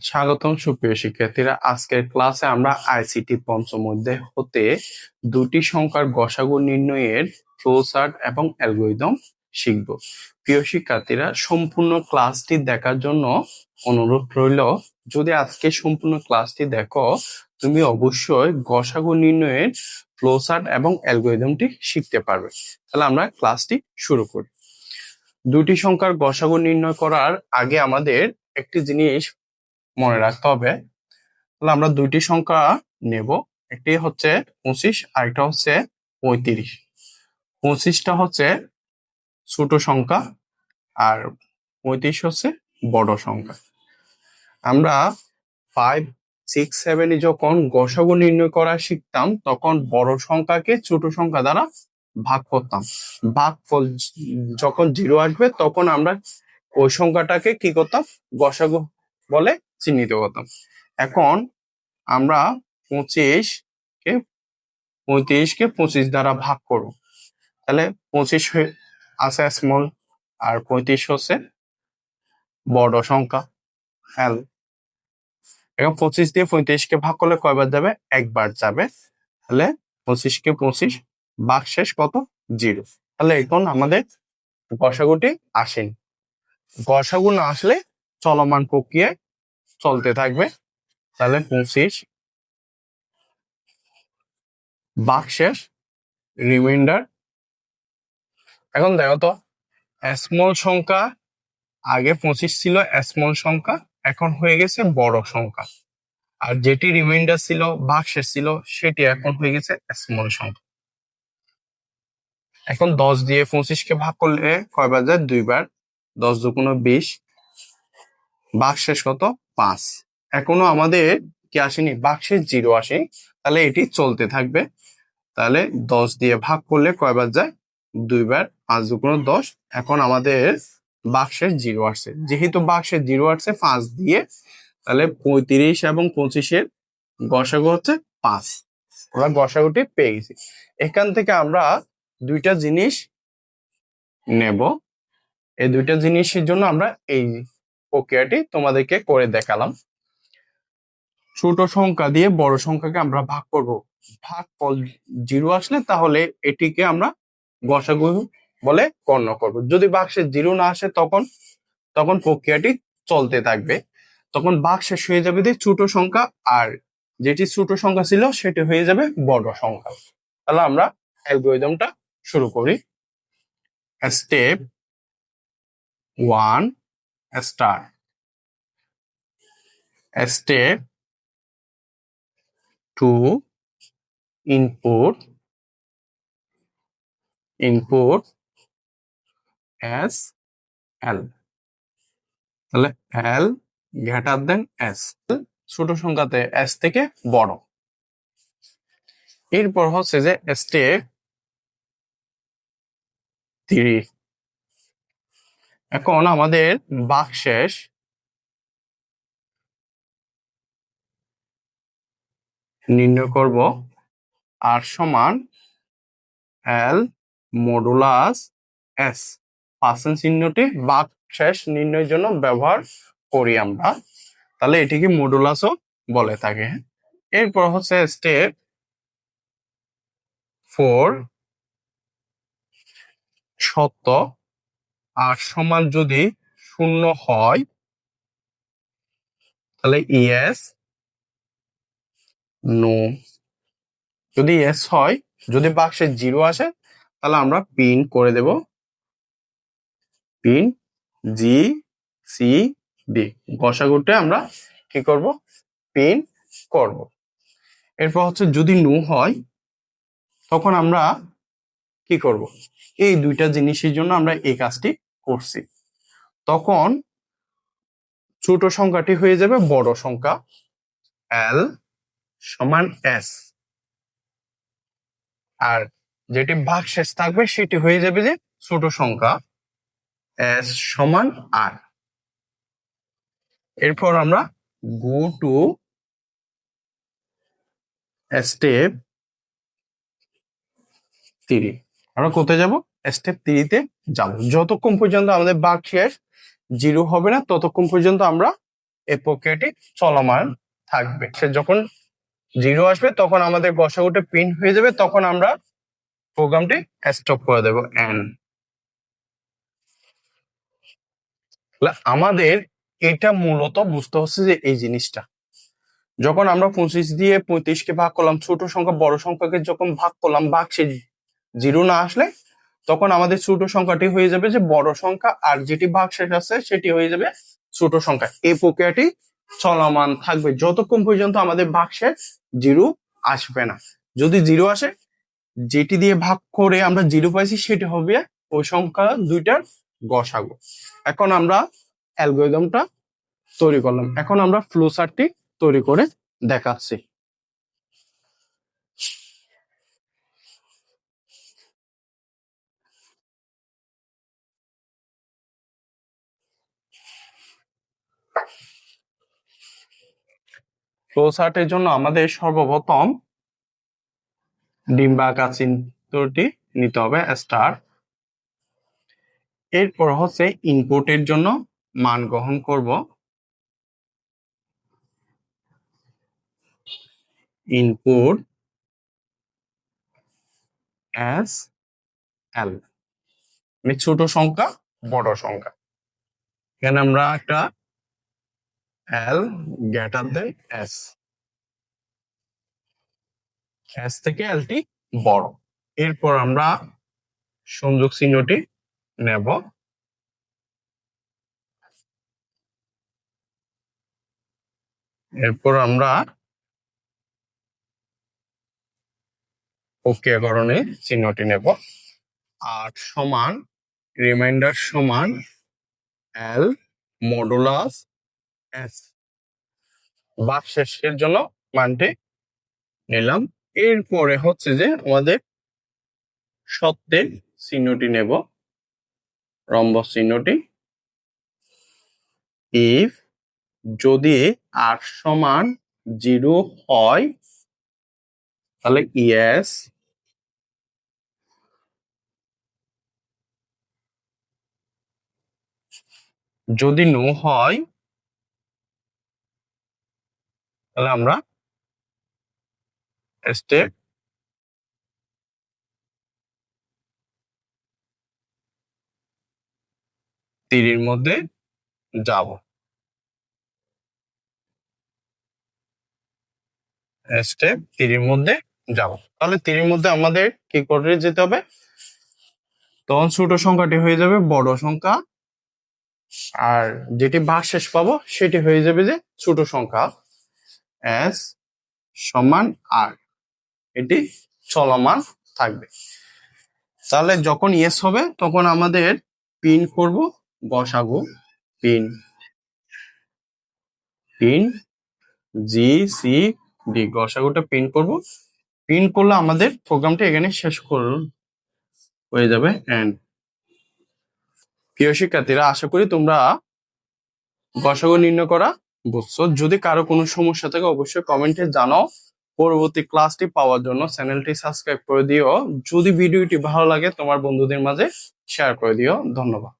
স্বাগতম সুপ্রিয় শিক্ষার্থীরা, আজকের ক্লাসে আমরা আইসিটি পঞ্চম অধ্যায় হতে দুটি সংখ্যার গসাগু নির্ণয়ের ফ্লোচার্ট এবং অ্যালগরিদম শিখব। প্রিয় শিক্ষার্থীরা, সম্পূর্ণ ক্লাসটি দেখার জন্য অনুরোধ রইল, যদি আজকে সম্পূর্ণ ক্লাসটি দেখো তুমি অবশ্যই গসাগু নির্ণয়ের ফ্লোচার্ট এবং অ্যালগরিদমটি শিখতে পারবে। তাহলে আমরা ক্লাসটি শুরু করি। দুটি সংখ্যার গসাগু নির্ণয় করার আগে আমাদের একটি জিনিস মনে রাখতে হবে। তাহলে আমরা দুইটি সংখ্যা নেব, একটি হচ্ছে 25 আর একটা হচ্ছে 35। 25টা হচ্ছে ছোট সংখ্যা আর 35 হচ্ছে বড় সংখ্যা। আমরা 5, 6, 7 যখন গসাগু নির্ণয় করা শিখতাম তখন বড় সংখ্যাকে ছোট সংখ্যা দ্বারা ভাগ করতাম। ভাগফল যখন 0 আসবে তখন আমরা ওই সংখ্যাটাকে কি করতাম, গসাগু বলে চিহ্নিত করতাম। এখন আমরা 35কে 25 দ্বারা ভাগ করব, তাহলে 25 আছে স্মল আর 35 হচ্ছে বড় সংখ্যা এল। এখন 25 দিয়ে 35কে ভাগ করলে কয়বার যাবে? একবার যাবে। তাহলে 25কে 25 ভাগশেষ কত? 0। তাহলে এখন আমাদের গসাগুটি আসেনি। গসাগু না আসলে চলমান প্রক্রিয়ায় চলতে থাকবে। তাহলে 25 ভাগশেষ রিমাইন্ডার। এখন দেখো তো, স্মল সংখ্যা আগে 25 ছিল স্মল সংখ্যা, এখন হয়ে গেছে বড় সংখ্যা, আর যেটি রিমাইন্ডার ছিল ভাগশেষ ছিল সেটি এখন হয়ে গেছে স্মল সংখ্যা। এখন 10 দিয়ে 25কে ভাগ করলে কয়বার যায়? 2বার। 10 দুগুণ 20, ভাগশেষ কত? 5। এখনো আমাদের কি আসেনি? ভাগশেষ 0 আসেনি, তাহলে এটি চলতে থাকবে। তাহলে 10 দিয়ে ভাগ করলে কয়বার যায়? 2বার। 5 দুগুণ 10। এখন আমাদের ভাগশেষ 0 আসছে, যেহেতু ভাগশেষ 0 আসছে 5 দিয়ে, তাহলে 35 এবং 25-এর গসাগু হচ্ছে 5। আমরা গসাগুটি পেয়ে গেছি। এখান থেকে আমরা দুইটা জিনিস নেব। এই দুইটা জিনিসের জন্য আমরা এই প্রক্রিয়াটি তোমাদেরকে করে দেখালাম। ছোট সংখ্যা দিয়ে বড় সংখ্যাকে আমরা ভাগ করব। ভাগফল 0 আসলে তাহলে এটিকে আমরা গসাগু বলে গণ্য করব। যদি ভাগশেষ 0 না আসে তখন প্রক্রিয়াটি চলতে থাকবে। তখন ভাগশেষ হয়ে যাবে দিয়ে ছোট সংখ্যা, আর যেটি ছোট সংখ্যা ছিল সেটি হয়ে যাবে বড় সংখ্যা। তাহলে আমরা অ্যালগরিদমটা শুরু করি। Step 1 start. Step 2 input S L. তাহলে এল গ্রেটার দেন এস, ছোট সংখ্যাতে এস থেকে বড়। এরপর হচ্ছে যে স্টেপ 3। এখন আমাদের ভাগশেষ নির্ণয় করব। আর সমান এল মডুলাস এস। পার্সেন্ট চিহ্নটি ভাগশেষ নির্ণয়ের জন্য ব্যবহার করি আমরা, তাহলে এটিকে মডুলাসও বলে থাকে। এরপর হচ্ছে স্টেপ 4 সত্য আর সমান যদি 0 হয় তাহলে ইয়েস, নো। যদি ইয়েস হয়, যদি বাক্সে 0 আসে তাহলে আমরা পিন করে দেব, পিন জি সি ডি। গসাগুটা আমরা কি করব? পিন করব। এরপর হচ্ছে যদি নো হয় তখন আমরা কি করব? এই দুইটা জিনিসের জন্য আমরা এই কাজটি করছি। তখন ছোট সংখ্যাটি হয়ে যাবে বড় সংখ্যা, এল সমান এস, আর যেটি ভাগশেষ থাকবে সেটি হয়ে যাবে যে ছোট সংখ্যা, এস সমান আর। এরপর আমরা গো টু স্টেপ 3। আমরা কোথায় যাব? স্টেপ 3 তে যাব। যতক্ষণ পর্যন্ত আমাদের ভাগশেষ 0 হবে না ততক্ষণ পর্যন্ত আমরা এই প্রক্রিয়াটি চলমান থাকবে। সে যখন 0 আসবে তখন আমাদের গসাগুটা প্রিন্ট হয়ে যাবে, তখন আমরা প্রোগ্রামটি স্টপ করে দেব এন্ড। আমাদের এটা মূলত বুঝতে হচ্ছে যে এই জিনিসটা, যখন আমরা 25 দিয়ে 35কে ভাগ করলাম, ছোট সংখ্যা বড় সংখ্যাকে যখন ভাগ করলাম, ভাগশেষ 0 না আসলে তখন আমাদের ছোট সংখ্যাটি হয়ে যাবে যে বড় সংখ্যা, আর যেটি ভাগশেষ আছে সেটি হয়ে যাবে ছোট সংখ্যা। এই প্রক্রিয়াটি চলমান থাকবে যতক্ষণ পর্যন্ত আমাদের ভাগশেষ 0 আসবে না। যদি 0 আসে, যেটি দিয়ে ভাগ করে আমরা 0 পাইছি সেটি হবে ওই সংখ্যা দুইটার গসাগু। এখন আমরা অ্যালগরিদমটা তৈরি করলাম, এখন আমরা ফ্লো চার্টটি তৈরি করে দেখাচ্ছি। ফ্লো চার্টের জন্য আমাদের সর্বপ্রথম ডিম্বাকার চিত্রটি নিতে হবে স্টার। এরপর হচ্ছে ইনপুটের জন্য মান গ্রহণ করব, ইনপুট এস এল, মানে ছোট সংখ্যা বড় সংখ্যা। এখানে আমরা একটা এল গ্রেটার দেন এস, এস থেকে এলটি বড়। এরপর আমরা সংযোগ চিহ্নটি নেব, এরপর আমরা প্রক্রিয়াকরণে চিহ্নটি নেব, আর সমান রিমাইন্ডার সমান এল মডুলাস এস, ভাগশেষের জন্য মানটি নিলাম। এরপরে হচ্ছে যে আমাদের সত্যের চিহ্নটি নেব, রম্বস চিহ্নটি। ইফ যদি আর সমান 0 হয় তাহলে ইয়েস, যদি নো হয় তাহলে আমরা স্টেপ 3 এর মধ্যে যাব, স্টেপ 3 এর মধ্যে যাব। তাহলে 3 এর মধ্যে আমাদের কি করে যেতে হবে, তখন ছোট সংখ্যাটি হয়ে যাবে বড় সংখ্যা, আর যেটি ভাগশেষ পাবো সেটি হয়ে যাবে যে ছোট সংখ্যা এস সমান আর, এটি চলমান থাকবে। তাহলে যখন ইয়েস হবে তখন আমাদের পিন করব গসাগু, পিন পিন জি সি ডি, গসাগুটা পিন করব। পিন করলে আমাদের প্রোগ্রামটা এখানে শেষ হয়ে যাবে এন্ড। প্রিয় শিক্ষার্থীরা, আশা করি তোমরা গসাগু নির্ণয় করা বুঝছো। যদি কারো কোনো সমস্যা থাকে অবশ্যই কমেন্টে জানাও। পরবর্তী ক্লাসটি পাওয়ার জন্য চ্যানেলটি সাবস্ক্রাইব করে দিও। যদি ভিডিওটি ভালো লাগে তোমার বন্ধুদের মাঝে শেয়ার করে দিও। ধন্যবাদ।